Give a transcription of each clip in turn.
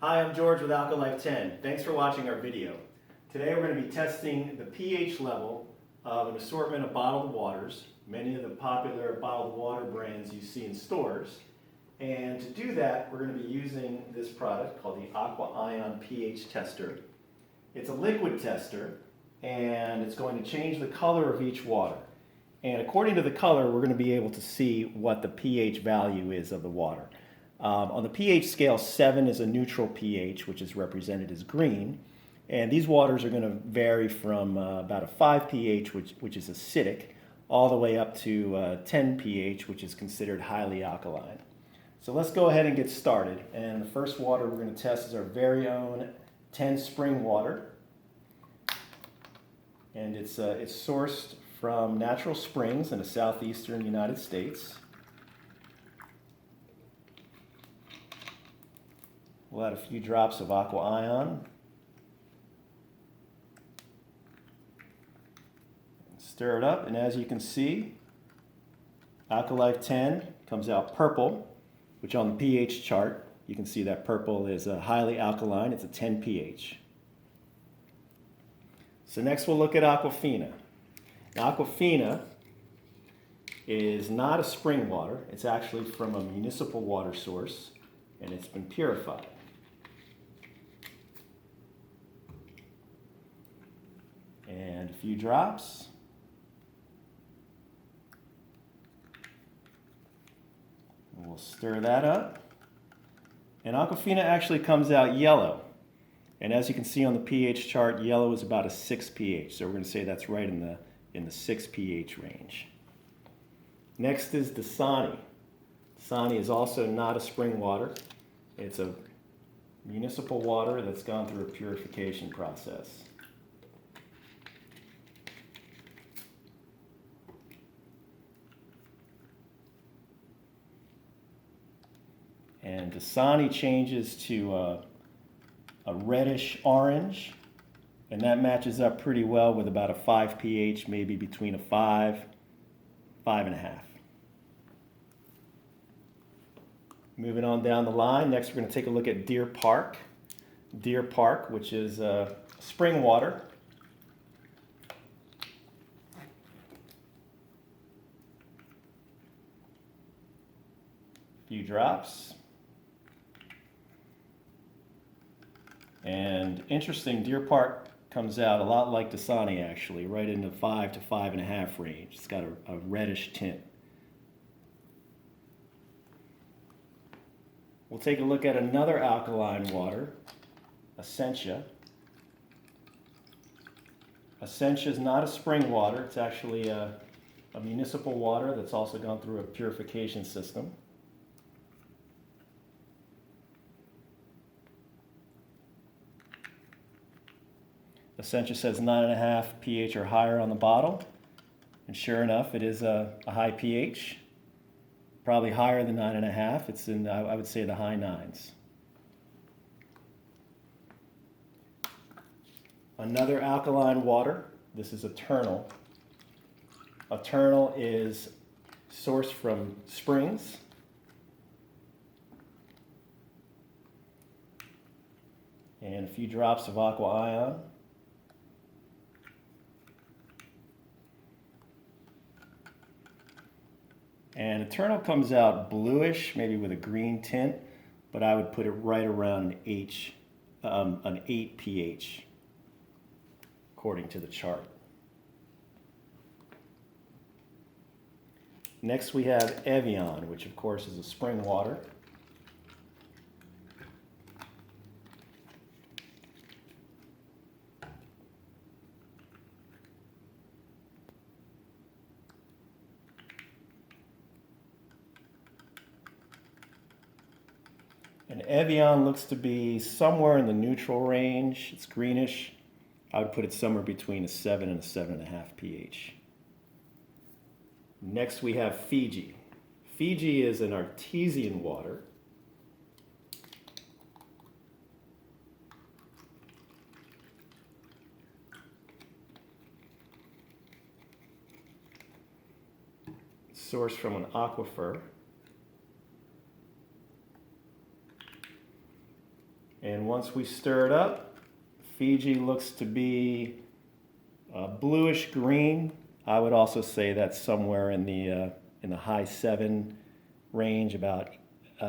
Hi, I'm George with Alkaline 10. Thanks for watching our video. Today we're going to be testing the pH level of an assortment of bottled waters, many of the popular bottled water brands you see in stores. And to do that, we're going to be using this product called the Aqua Ion Ph Tester. It's a liquid tester, and it's going to change the color of each water. And according to the color, we're going to be able to see what the pH value is of the water. On the pH scale, 7 is a neutral pH, which is represented as green. And these waters are going to vary from about a 5 pH, which is acidic, all the way up to 10 pH, which is considered highly alkaline. So let's go ahead and get started. And the first water we're going to test is our very own 10 spring water. And it's sourced from natural springs in the southeastern United States. We'll add a few drops of Aqua Ion. Stir it up, and as you can see, Alkaline 10 comes out purple, which on the pH chart, you can see that purple is highly alkaline. It's a 10 pH. So next we'll look at Aqua Fina. Now, Aqua Fina is not a spring water. It's actually from a municipal water source, and it's been purified. And a few drops. We'll stir that up. And Aqua Fina actually comes out yellow. And as you can see on the pH chart, yellow is about a 6 pH. So we're going to say that's right in the 6 pH range. Next is Dasani. Dasani is also not a spring water. It's a municipal water that's gone through a purification process. And Dasani changes to a reddish orange, and that matches up pretty well with about a 5 pH, maybe between a 5, 5.5. Moving on down the line, next we're going to take a look at Deer Park. Deer Park, which is spring water. A few drops. And interesting, Deer Park comes out a lot like Dasani actually, right in the 5 to 5.5 range. It's got a reddish tint. We'll take a look at another alkaline water, Essentia. Essentia is not a spring water. It's actually a municipal water that's also gone through a purification system. Essentia says 9.5 pH or higher on the bottle, and sure enough, it is a high pH, probably higher than 9.5. It's in, I would say, the high 9s. Another alkaline water, this is Eternal. Eternal is sourced from springs. And a few drops of Aqua Ion. And Eternal comes out bluish, maybe with a green tint, but I would put it right around an 8 pH, according to the chart. Next we have Evian, which of course is a spring water. And Evian looks to be somewhere in the neutral range. It's greenish. I would put it somewhere between a 7 and a 7.5 pH. Next we have Fiji. Fiji is an artesian water. Sourced from an aquifer. And once we stir it up, Fiji looks to be bluish green. I would also say that's somewhere in the high 7 range, about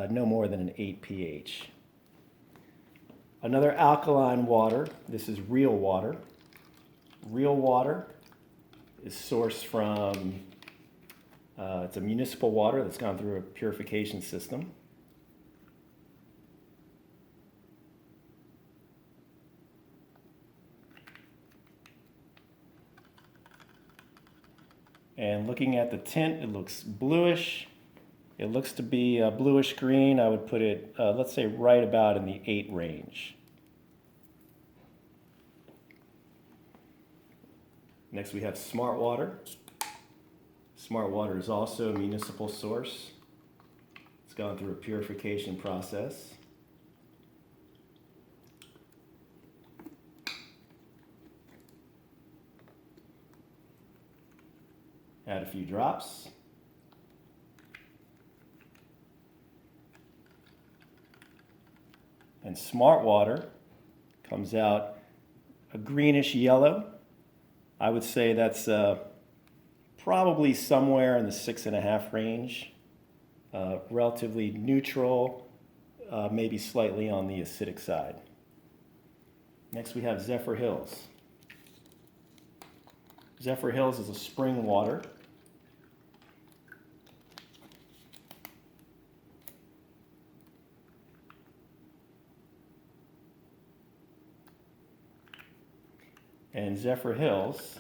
no more than an 8 pH. Another alkaline water. This is real water. Real water is sourced from, it's a municipal water that's gone through a purification system. And looking at the tint, it looks bluish. It looks to be bluish green. I would put it, let's say, right about in the 8 range. Next we have Smart Water. Smart Water is also a municipal source. It's gone through a purification process. Add a few drops. And Smart Water comes out a greenish yellow. I would say that's probably somewhere in the 6.5 range. Relatively neutral, maybe slightly on the acidic side. Next we have Zephyrhills. Zephyrhills is a spring water. And Zephyrhills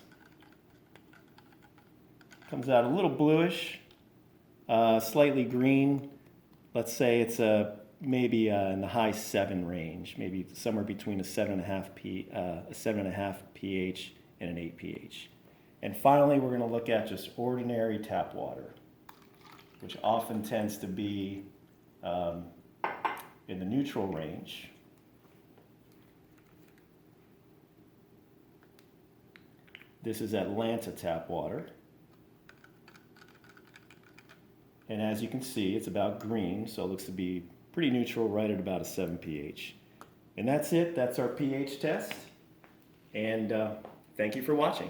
comes out a little bluish, slightly green. Let's say it's maybe in the high 7 range, maybe somewhere between a 7.5 pH and an 8 pH. And finally, we're going to look at just ordinary tap water, which often tends to be in the neutral range. This is Atlanta tap water. And as you can see, it's about green, so it looks to be pretty neutral, right at about a 7 pH. And that's it. That's our pH test. And thank you for watching.